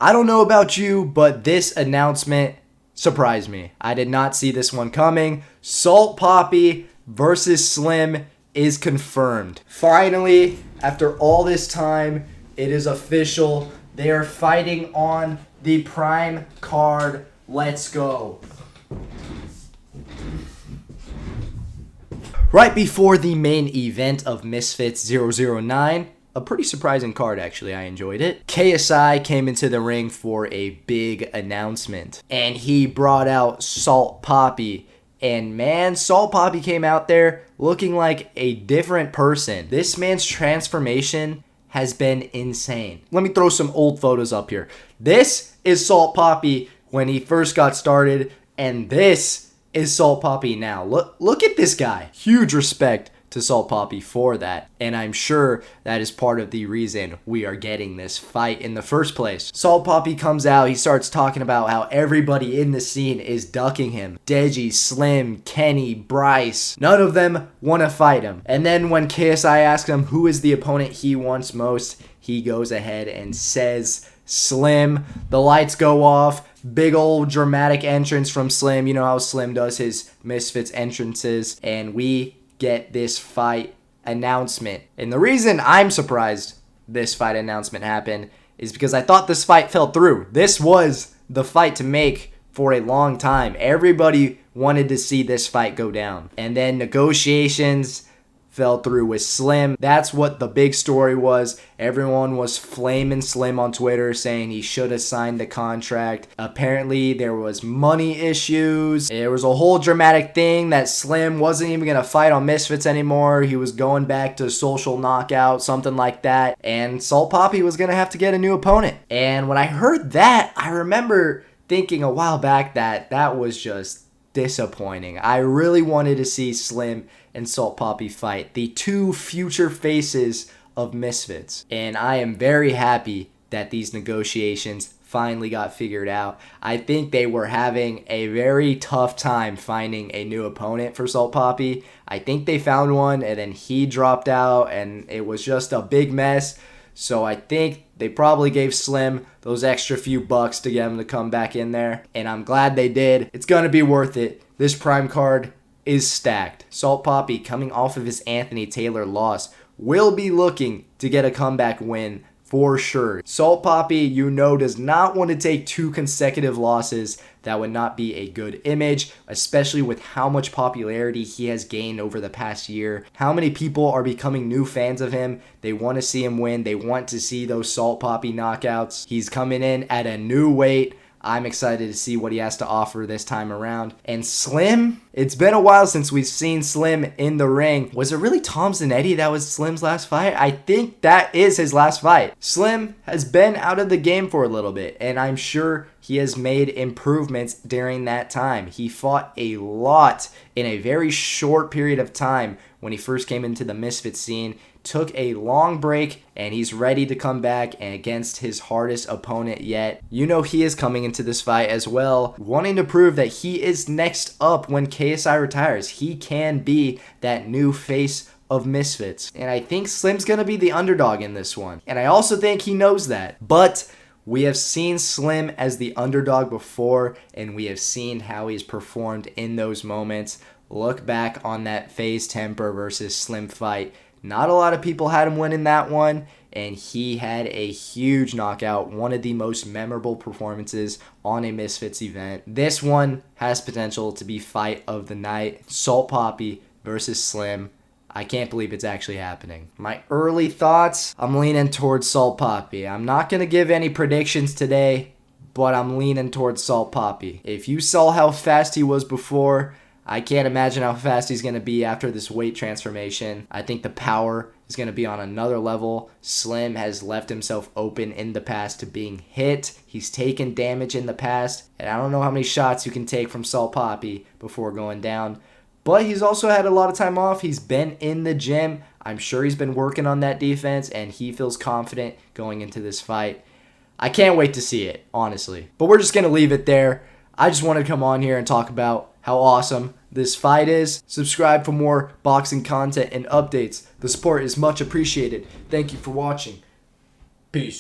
I don't know about you, but this announcement surprised me. I did not see this one coming. Salt Papi versus Slim is confirmed. Finally, after all this time, it is official. They are fighting on the Prime card. Let's go. Right before the main event of Misfits 009, a pretty surprising card actually, I enjoyed it. KSI came into the ring for a big announcement, and he brought out Salt Papi. And man, Salt Papi came out there looking like a different person. This man's transformation has been insane. Let me throw some old photos up here. This is Salt Papi when he first got started, and this is Salt Papi now. Look at this guy. Huge respect to Salt Papi for that, and I'm sure that is part of the reason we are getting this fight in the first place. Salt Papi comes out, he starts talking about how everybody in the scene is ducking him. Deji, Slim, Kenny, Bryce, none of them want to fight him. And then when KSI asks him who is the opponent he wants most, he goes ahead and says Slim. The lights go off. Big old dramatic entrance from Slim. You know how Slim does his Misfits entrances, and we get this fight announcement. And the reason I'm surprised this fight announcement happened is because I thought this fight fell through. This was the fight to make for a long time. Everybody wanted to see this fight go down. And then negotiations fell through with Slim. That's what the big story was. Everyone was flaming Slim on Twitter saying he should have signed the contract. Apparently there was money issues. There was a whole dramatic thing that Slim wasn't even going to fight on Misfits anymore. He was going back to Social Knockout, something like that. And Salt Papi was going to have to get a new opponent. And when I heard that, I remember thinking a while back that was just disappointing. I really wanted to see Slim and Salt Papi fight, the two future faces of Misfits. And I am very happy that these negotiations finally got figured out. I think they were having a very tough time finding a new opponent for Salt Papi. I think they found one, and then he dropped out, and it was just a big mess. So I think they probably gave Slim those extra few bucks to get him to come back in there. And I'm glad they did. It's going to be worth it. This Prime card is stacked. Salt Papi, coming off of his Anthony Taylor loss, will be looking to get a comeback win for sure. Salt Papi, you know, does not want to take 2 consecutive losses. That would not be a good image, especially with how much popularity he has gained over the past year. How many people are becoming new fans of him. They want to see him win. They want to see those Salt Papi knockouts. He's coming in at a new weight. I'm excited to see what he has to offer this time around. And Slim, it's been a while since we've seen Slim in the ring. Was it really Tom Zanetti that was Slim's last fight? I think that is his last fight. Slim has been out of the game for a little bit, and I'm sure he has made improvements during that time. He fought a lot in a very short period of time when he first came into the Misfits scene. Took a long break, and he's ready to come back and against his hardest opponent yet. You know he is coming into this fight as well, wanting to prove that he is next up when KSI retires. He can be that new face of Misfits. And I think Slim's going to be the underdog in this one. And I also think he knows that. But we have seen Slim as the underdog before, and we have seen how he's performed in those moments. Look back on that FaZe Temper versus Slim fight. Not a lot of people had him winning that one, and he had a huge knockout, one of the most memorable performances on a Misfits event. This one has potential to be fight of the night. Salt Papi versus Slim. I can't believe it's actually happening. My early thoughts, I'm leaning towards Salt Papi. I'm not going to give any predictions today, but I'm leaning towards Salt Papi. If you saw how fast he was before, I can't imagine how fast he's going to be after this weight transformation. I think the power is going to be on another level. Slim has left himself open in the past to being hit. He's taken damage in the past. And I don't know how many shots you can take from Salt Papi before going down. But he's also had a lot of time off. He's been in the gym. I'm sure he's been working on that defense, and he feels confident going into this fight. I can't wait to see it, honestly. But we're just going to leave it there. I just wanted to come on here and talk about how awesome this fight is. Subscribe for more boxing content and updates. The support is much appreciated. Thank you for watching.